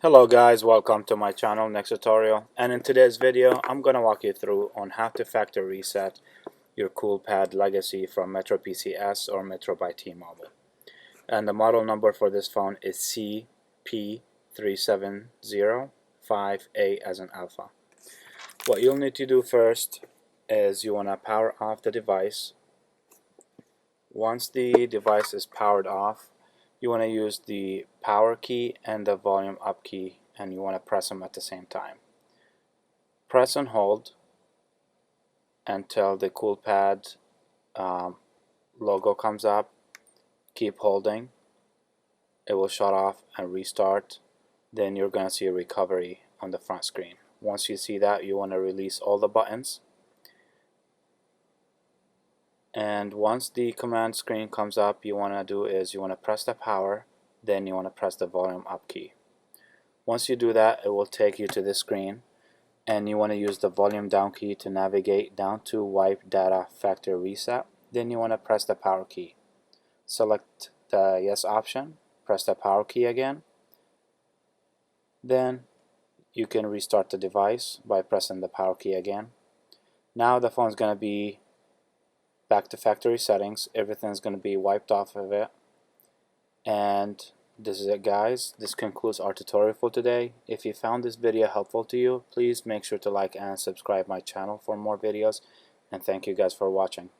Hello guys, welcome to my channel NexTutorial, and in today's video I'm going to walk you through on how to factory reset your CoolPad legacy from Metro PCS or Metro by T-Mobile. And the model number for this phone is cp3705A as in alpha. What you'll need to do first is you want to power off the device. Once the device is powered off, you want to use the power key and the volume up key, and you want to press them at the same time. Press and hold until the CoolPad logo comes up. Keep holding. It will shut off and restart. Then you're going to see a recovery on the front screen. Once you see that, you want to release all the buttons. And once the command screen comes up, you want to do is you want to press the power, then you want to press the volume up key. Once you do that, it will take you to this screen, and you want to use the volume down key to navigate down to wipe data factory reset. Then you want to press the power key. Select the yes option, press the power key again. Then you can restart the device by pressing the power key again. Now the phone's going to be back to factory settings. Everything's going to be wiped off of it. And this is it, guys. This concludes our tutorial for today. If you found this video helpful to you, please make sure to like and subscribe my channel for more videos, and thank you guys for watching.